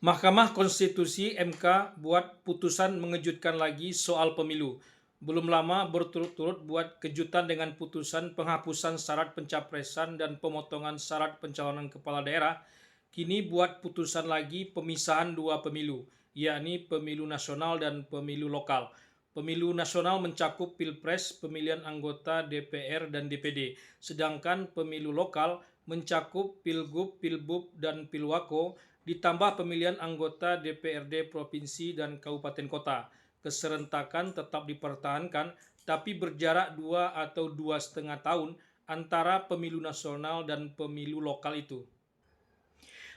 Mahkamah Konstitusi (MK) buat putusan mengejutkan lagi soal pemilu. Belum lama berturut-turut buat kejutan dengan putusan penghapusan syarat pencapresan dan pemotongan syarat pencalonan kepala daerah. Kini buat putusan lagi pemisahan dua pemilu, yakni pemilu nasional dan pemilu lokal. Pemilu nasional mencakup Pilpres, pemilihan anggota DPR dan DPD, sedangkan pemilu lokal mencakup Pilgub, Pilbub, dan Pilwako, ditambah pemilihan anggota DPRD provinsi dan kabupaten kota. Keserentakan tetap dipertahankan, tapi berjarak 2 atau 2,5 tahun antara pemilu nasional dan pemilu lokal itu.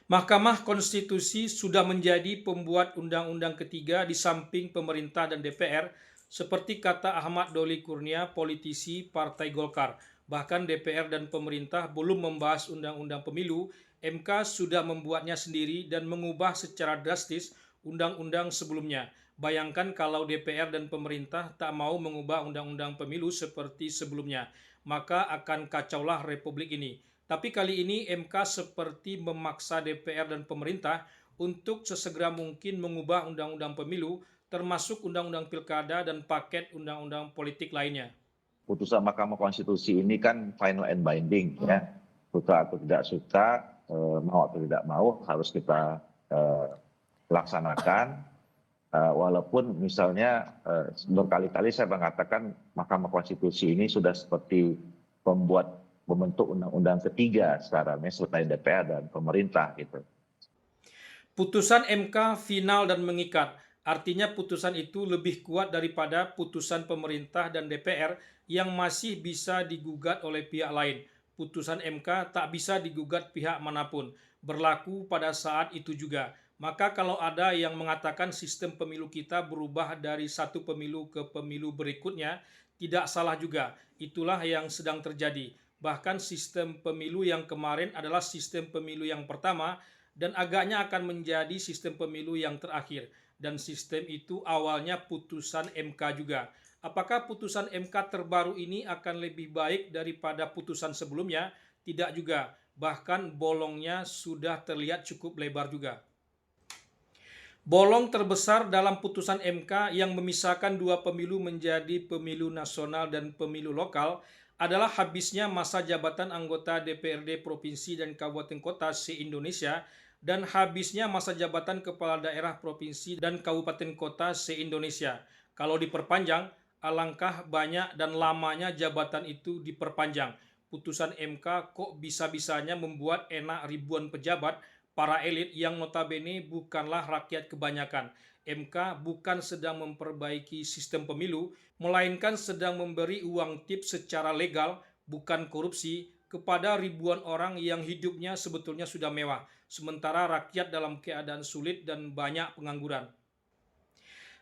Mahkamah Konstitusi sudah menjadi pembuat undang-undang ketiga di samping pemerintah dan DPR, seperti kata Ahmad Doli Kurnia, politisi Partai Golkar. Bahkan DPR dan pemerintah belum membahas undang-undang pemilu, MK sudah membuatnya sendiri dan mengubah secara drastis undang-undang sebelumnya. Bayangkan kalau DPR dan pemerintah tak mau mengubah undang-undang pemilu seperti sebelumnya, maka akan kacaulah republik ini. Tapi kali ini MK seperti memaksa DPR dan pemerintah untuk sesegera mungkin mengubah undang-undang pemilu, termasuk undang-undang pilkada dan paket undang-undang politik lainnya. Putusan Mahkamah Konstitusi ini kan final and binding, ya. Suka atau tidak suka, mau atau tidak mau harus kita laksanakan. Walaupun misalnya berkali-kali saya mengatakan Mahkamah Konstitusi ini sudah seperti membentuk undang-undang ketiga sekarang, ya, selain DPR dan pemerintah gitu. Putusan MK final dan mengikat. Artinya putusan itu lebih kuat daripada putusan pemerintah dan DPR yang masih bisa digugat oleh pihak lain. Putusan MK tak bisa digugat pihak manapun. Berlaku pada saat itu juga. Maka kalau ada yang mengatakan sistem pemilu kita berubah dari satu pemilu ke pemilu berikutnya, tidak salah juga. Itulah yang sedang terjadi. Bahkan sistem pemilu yang kemarin adalah sistem pemilu yang pertama dan agaknya akan menjadi sistem pemilu yang terakhir. Dan sistem itu awalnya putusan MK juga. Apakah putusan MK terbaru ini akan lebih baik daripada putusan sebelumnya? Tidak juga. Bahkan bolongnya sudah terlihat cukup lebar juga. Bolong terbesar dalam putusan MK yang memisahkan dua pemilu menjadi pemilu nasional dan pemilu lokal adalah habisnya masa jabatan anggota DPRD Provinsi dan Kabupaten Kota se-Indonesia dan habisnya masa jabatan kepala daerah provinsi dan kabupaten kota se-Indonesia. Kalau diperpanjang, alangkah banyak dan lamanya jabatan itu diperpanjang. Putusan MK kok bisa-bisanya membuat enak ribuan pejabat, para elit yang notabene bukanlah rakyat kebanyakan. MK bukan sedang memperbaiki sistem pemilu, melainkan sedang memberi uang tip secara legal, bukan korupsi, kepada ribuan orang yang hidupnya sebetulnya sudah mewah, sementara rakyat dalam keadaan sulit dan banyak pengangguran.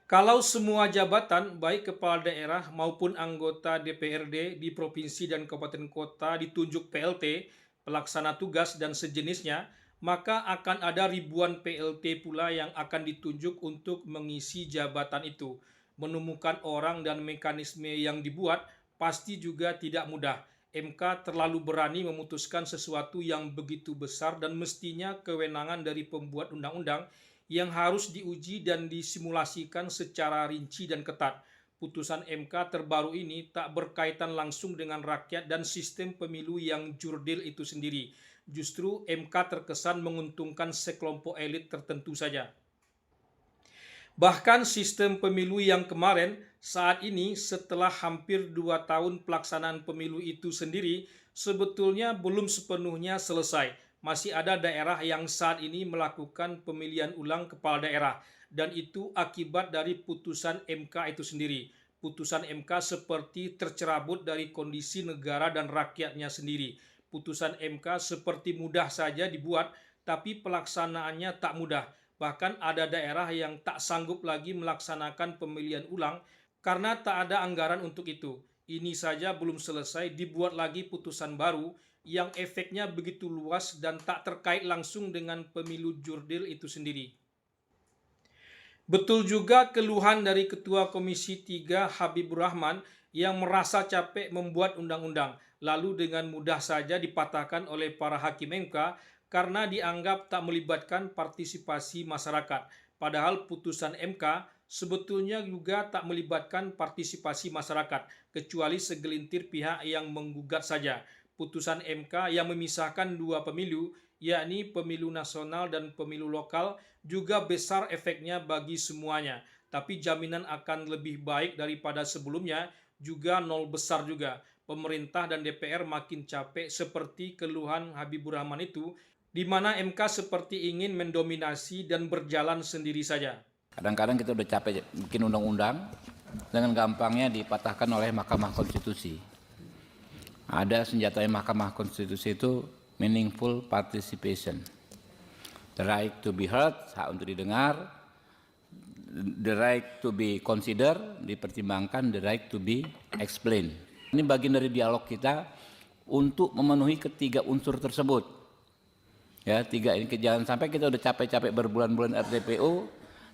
Kalau semua jabatan, baik kepala daerah maupun anggota DPRD di provinsi dan kabupaten kota ditunjuk PLT, pelaksana tugas dan sejenisnya, maka akan ada ribuan PLT pula yang akan ditunjuk untuk mengisi jabatan itu. Menemukan orang dan mekanisme yang dibuat pasti juga tidak mudah. MK terlalu berani memutuskan sesuatu yang begitu besar dan mestinya kewenangan dari pembuat undang-undang yang harus diuji dan disimulasikan secara rinci dan ketat. Putusan MK terbaru ini tak berkaitan langsung dengan rakyat dan sistem pemilu yang jurdil itu sendiri. Justru MK terkesan menguntungkan sekelompok elit tertentu saja. Bahkan sistem pemilu yang kemarin, saat ini setelah hampir 2 tahun pelaksanaan pemilu itu sendiri, sebetulnya belum sepenuhnya selesai. Masih ada daerah yang saat ini melakukan pemilihan ulang kepala daerah, dan itu akibat dari putusan MK itu sendiri. Putusan MK seperti tercerabut dari kondisi negara dan rakyatnya sendiri. Putusan MK seperti mudah saja dibuat, tapi pelaksanaannya tak mudah. Bahkan ada daerah yang tak sanggup lagi melaksanakan pemilihan ulang karena tak ada anggaran untuk itu. Ini saja belum selesai, dibuat lagi putusan baru yang efeknya begitu luas dan tak terkait langsung dengan pemilu jurdil itu sendiri. Betul juga keluhan dari Ketua Komisi 3 Habibur Rahman yang merasa capek membuat undang-undang, lalu dengan mudah saja dipatahkan oleh para hakim MK karena dianggap tak melibatkan partisipasi masyarakat. Padahal putusan MK sebetulnya juga tak melibatkan partisipasi masyarakat, kecuali segelintir pihak yang menggugat saja. Putusan MK yang memisahkan dua pemilu, yakni pemilu nasional dan pemilu lokal, juga besar efeknya bagi semuanya. Tapi jaminan akan lebih baik daripada sebelumnya juga nol besar juga. Pemerintah dan DPR makin capek seperti keluhan Habibur Rahman itu, di mana MK seperti ingin mendominasi dan berjalan sendiri saja. Kadang-kadang kita udah capek bikin undang-undang, dengan gampangnya dipatahkan oleh Mahkamah Konstitusi. Ada senjatanya Mahkamah Konstitusi itu meaningful participation. The right to be heard, hak untuk didengar, the right to be considered, dipertimbangkan, the right to be explained. Ini bagian dari dialog kita untuk memenuhi ketiga unsur tersebut. Ya, tiga ini jangan sampai kita udah capek-capek berbulan-bulan RTPU,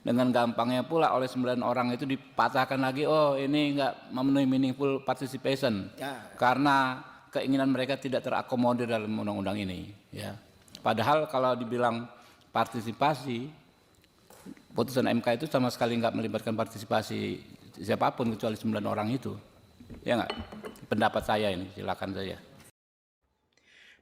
dengan gampangnya pula oleh 9 orang itu dipatahkan lagi, oh ini enggak memenuhi meaningful participation ya, karena keinginan mereka tidak terakomodir dalam undang-undang ini. Ya. Padahal kalau dibilang partisipasi, putusan MK itu sama sekali enggak melibatkan partisipasi siapapun kecuali 9 orang itu. Ya enggak? Pendapat saya ini, silakan saja.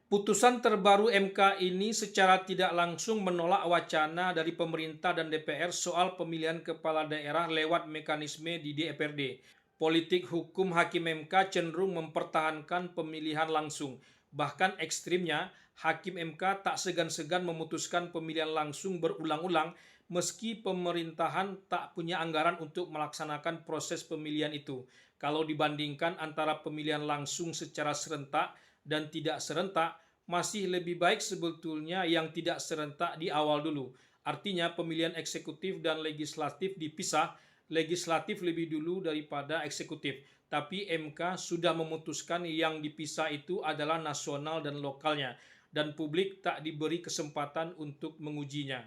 Putusan terbaru MK ini secara tidak langsung menolak wacana dari pemerintah dan DPR soal pemilihan kepala daerah lewat mekanisme di DPRD. Politik hukum Hakim MK cenderung mempertahankan pemilihan langsung. Bahkan ekstrimnya, Hakim MK tak segan-segan memutuskan pemilihan langsung berulang-ulang meski pemerintahan tak punya anggaran untuk melaksanakan proses pemilihan itu. Kalau dibandingkan antara pemilihan langsung secara serentak dan tidak serentak, masih lebih baik sebetulnya yang tidak serentak di awal dulu. Artinya pemilihan eksekutif dan legislatif dipisah, legislatif lebih dulu daripada eksekutif. Tapi MK sudah memutuskan yang dipisah itu adalah nasional dan lokalnya, dan publik tak diberi kesempatan untuk mengujinya.